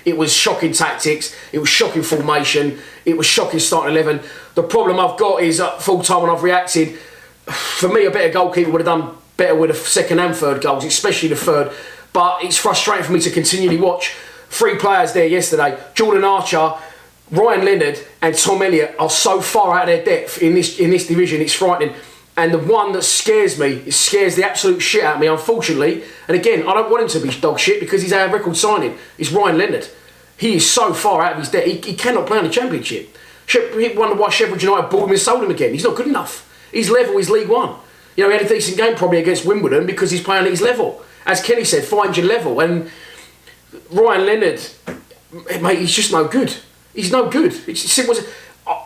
It was shocking tactics. It was shocking formation. It was shocking starting 11. The problem I've got is at full time when I've reacted, for me, a better goalkeeper would have done better with the second and third goals, especially the third. But it's frustrating for me to continually watch 3 players there yesterday. Jordan Archer, Ryan Leonard and Tom Elliott are so far out of their depth in this division, it's frightening. And the one that scares me, it scares the absolute shit out of me, unfortunately. And again, I don't want him to be dog shit because he's our record signing. It's Ryan Leonard. He is so far out of his depth. He cannot play in the Championship. He wonder why Sheffield United bought him and sold him again. He's not good enough. His level is League One. You know, he had a decent game probably against Wimbledon because he's playing at his level. As Kenny said, find your level. And Ryan Leonard, mate, he's just no good. He's no good. It's simple as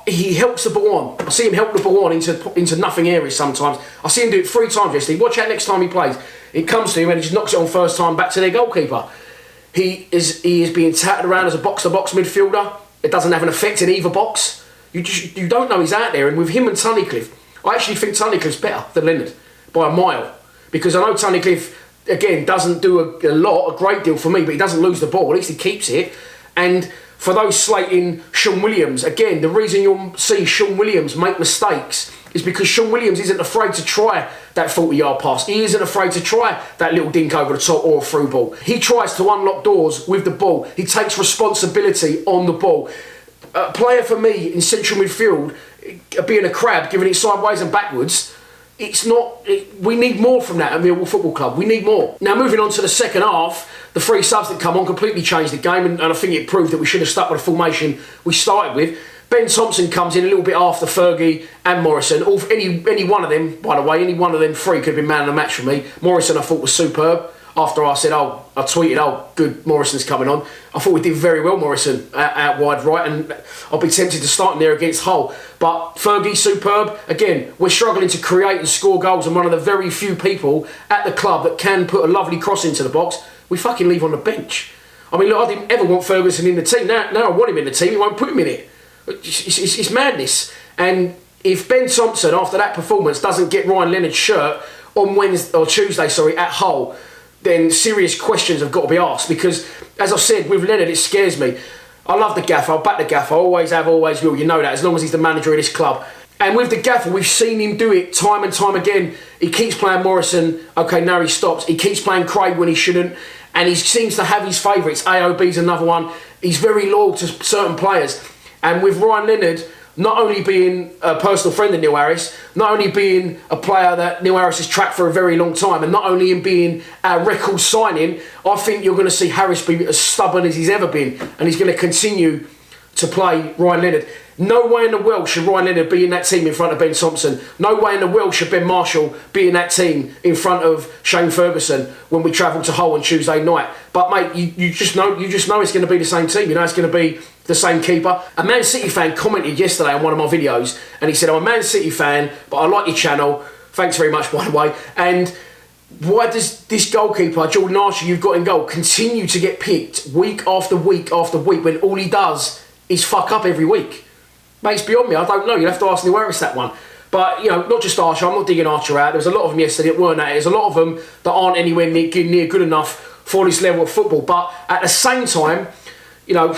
he helps the ball on. I see him help the ball on into nothing areas sometimes. I see him do it 3 times yesterday. Watch out next time he plays. It comes to him and he just knocks it on first time back to their goalkeeper. He is being tatted around as a box-to-box midfielder. It doesn't have an effect in either box. You don't know he's out there. And with him and Tunnicliffe, I actually think Tunnicliffe's better than Leonard by a mile. Because I know Tunnicliffe, again, doesn't do a great deal for me, but he doesn't lose the ball. At least he keeps it. And for those slating Sean Williams, again, the reason you'll see Sean Williams make mistakes is because Sean Williams isn't afraid to try that 40-yard pass. He isn't afraid to try that little dink over the top or a through ball. He tries to unlock doors with the ball. He takes responsibility on the ball. A player for me in central midfield, being a crab, giving it sideways and backwards, we need more from that at Millwall Football Club. We need more. Now, moving on to the second half, the 3 subs that come on completely changed the game, and I think it proved that we should have stuck with the formation we started with. Ben Thompson comes in a little bit after Fergie and Morrison. Any one of them, by the way, any one of them 3 could have been man of the match for me. Morrison I thought was superb. After I said, I tweeted, good, Morrison's coming on. I thought we did very well, Morrison, out wide right, and I'll be tempted to start him there against Hull. But Fergie, superb. Again, we're struggling to create and score goals, and one of the very few people at the club that can put a lovely cross into the box, we fucking leave on the bench. I mean, look, I didn't ever want Ferguson in the team. Now I want him in the team, he won't put him in it. It's madness. And if Ben Thompson, after that performance, doesn't get Ryan Leonard's shirt on Tuesday at Hull, then serious questions have got to be asked. Because, as I said, with Leonard, it scares me. I love the gaffer, I'll back the gaffer, I always have, always will, you know that, as long as he's the manager of this club. And with the gaffer, we've seen him do it time and time again. He keeps playing Morrison, okay, now he stops. He keeps playing Craig when he shouldn't. And he seems to have his favourites. AOB's another one. He's very loyal to certain players. And with Ryan Leonard not only being a personal friend of Neil Harris, not only being a player that Neil Harris has tracked for a very long time, and not only him being a record signing, I think you're going to see Harris be as stubborn as he's ever been, and he's going to continue to play Ryan Leonard. No way in the world should Ryan Leonard be in that team in front of Ben Thompson. No way in the world should Ben Marshall be in that team in front of Shane Ferguson when we travel to Hull on Tuesday night. But mate, you just know it's going to be the same team. You know it's going to be the same keeper. A Man City fan commented yesterday on one of my videos, and he said, "I'm a Man City fan, but I like your channel. Thanks very much, by the way. And why does this goalkeeper, Jordan Archer, you've got in goal, continue to get picked week after week after week when all he does is fuck up every week?" Mate, it's beyond me. I don't know. You'll have to ask Neil Harris that one. But, you know, not just Archer. I'm not digging Archer out. There was a lot of them yesterday that weren't at it. There's a lot of them that aren't anywhere near good enough for this level of football. But at the same time, you know,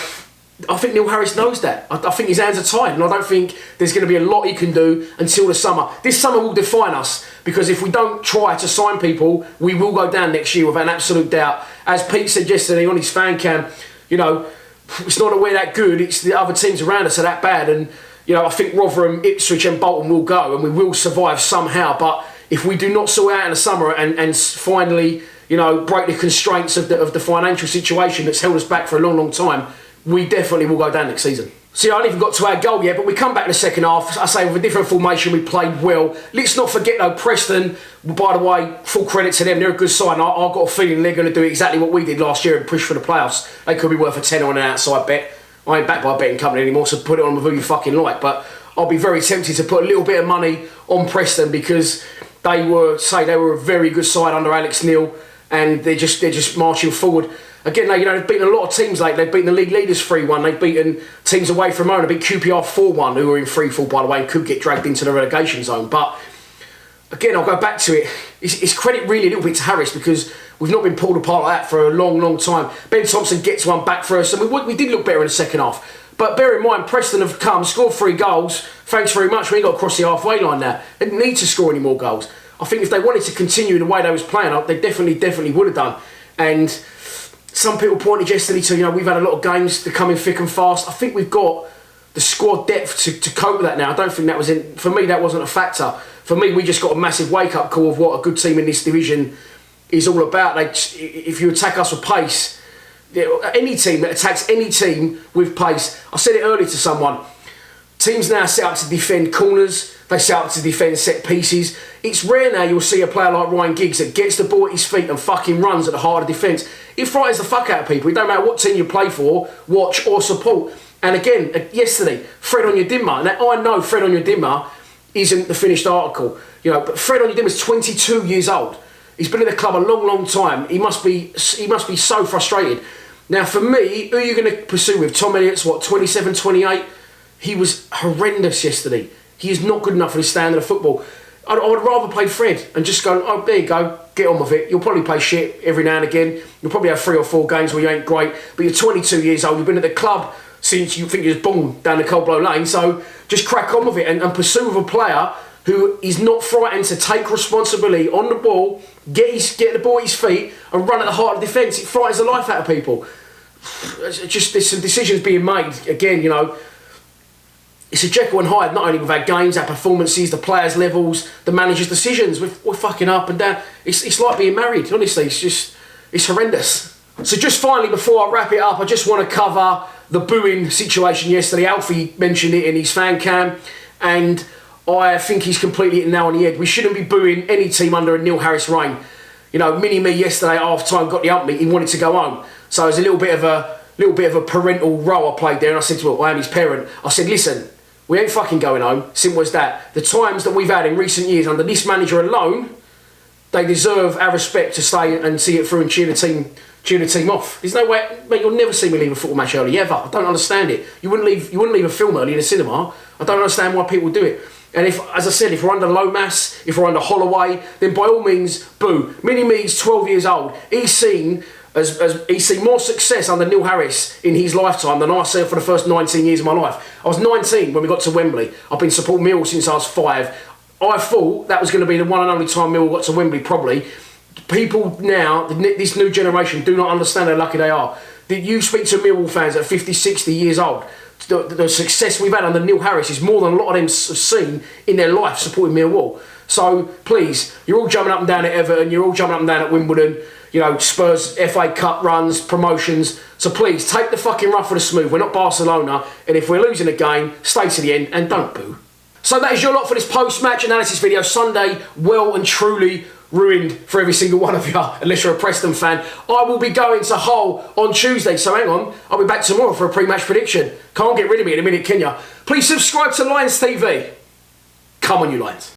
I think Neil Harris knows that. I think his hands are tied, and I don't think there's going to be a lot he can do until the summer. This summer will define us, because if we don't try to sign people, we will go down next year without an absolute doubt. As Pete said yesterday on his fan cam, you know, it's not that we're that good, it's the other teams around us are that bad. And, you know, I think Rotherham, Ipswich and Bolton will go, and we will survive somehow. But if we do not sort out in the summer and finally, you know, break the constraints of the financial situation that's held us back for a long, long time, we definitely will go down next season. See, I haven't even got to our goal yet, but we come back in the second half. I say with a different formation, we played well. Let's not forget though, Preston, by the way, full credit to them, they're a good side. I've got a feeling they're going to do exactly what we did last year and push for the playoffs. They could be worth a tenner on an outside bet. I ain't backed by a betting company anymore, so put it on with who you fucking like. But I'll be very tempted to put a little bit of money on Preston, because they were a very good side under Alex Neil, and they're just marching forward. Again, they've beaten a lot of teams lately. They've beaten the league leaders 3-1. They've beaten teams away from home. They beat QPR 4-1, who were in free fall, by the way, and could get dragged into the relegation zone. But again, I'll go back to it. It's credit really a little bit to Harris, because we've not been pulled apart like that for a long, long time. Ben Thompson gets one back for us, and we did look better in the second half. But bear in mind, Preston have come, scored 3 goals. Thanks very much. We ain't got to cross the halfway line now. They didn't need to score any more goals. I think if they wanted to continue the way they was playing, they definitely would have done. And some people pointed yesterday to, we've had a lot of games that come in thick and fast. I think we've got the squad depth to cope with that now. I don't think that was for me, that wasn't a factor. For me, we just got a massive wake-up call of what a good team in this division is all about. If you attack us with pace, any team that attacks any team with pace, I said it earlier to someone, teams now set up to defend corners, they set up to defend set pieces. It's rare now you'll see a player like Ryan Giggs that gets the ball at his feet and fucking runs at the heart of defence. It frightens the fuck out of people. It don't matter what team you play for, watch or support. And again, yesterday, Fred Onyedinma. Now I know Fred Onyedinma isn't the finished article, but Fred Onyedinma is 22 years old. He's been in the club a long, long time. He must be so frustrated. Now, for me, who are you going to pursue with? Tom Elliott's, 27, 28? He was horrendous yesterday. He is not good enough for his standard of football. I would rather play Fred and just go, oh, there you go, get on with it. You'll probably play shit every now and again. You'll probably have 3 or 4 games where you ain't great, but you're 22 years old. You've been at the club since you think you was born down the Cold Blow Lane, so just crack on with it and pursue with a player who is not frightened to take responsibility on the ball, get the ball at his feet and run at the heart of defence. It frightens the life out of people. Just there's some decisions being made. Again, it's a Jekyll and Hyde, not only with our games, our performances, the players' levels, the manager's decisions. We're fucking up and down. It's like being married, honestly. It's horrendous. So just finally, before I wrap it up, I just want to cover the booing situation yesterday. Alfie mentioned it in his fan cam, and I think he's completely hit the nail on the head. We shouldn't be booing any team under a Neil Harris reign. Mini-me yesterday at half-time got the ump me. He wanted to go home. So it was a little bit of a parental role I played there, and I said to him, I am his parent. I said, listen, we ain't fucking going home. Simple as that. The times that we've had in recent years under this manager alone, they deserve our respect to stay and see it through and cheer the team off. There's no way, mate, you'll never see me leave a football match early, ever. I don't understand it. You wouldn't leave a film early in the cinema. I don't understand why people do it. And if we're under Lomas, if we're under Holloway, then by all means, boo. Mini-me's 12 years old. He's seen more success under Neil Harris in his lifetime than I saw for the first 19 years of my life. I was 19 when we got to Wembley. I've been supporting Millwall since I was 5. I thought that was going to be the one and only time Millwall got to Wembley, probably. People now, this new generation, do not understand how lucky they are. You speak to Millwall fans at 50, 60 years old. The success we've had under Neil Harris is more than a lot of them have seen in their life supporting Millwall. So please, you're all jumping up and down at Everton, you're all jumping up and down at Wimbledon, Spurs, FA Cup runs, promotions. So please, take the fucking rough with the smooth. We're not Barcelona, and if we're losing a game, stay to the end and don't boo. So that is your lot for this post-match analysis video. Sunday, well and truly ruined for every single one of you, unless you're a Preston fan. I will be going to Hull on Tuesday, so hang on. I'll be back tomorrow for a pre-match prediction. Can't get rid of me in a minute, can ya? Please subscribe to Lions TV. Come on, you Lions.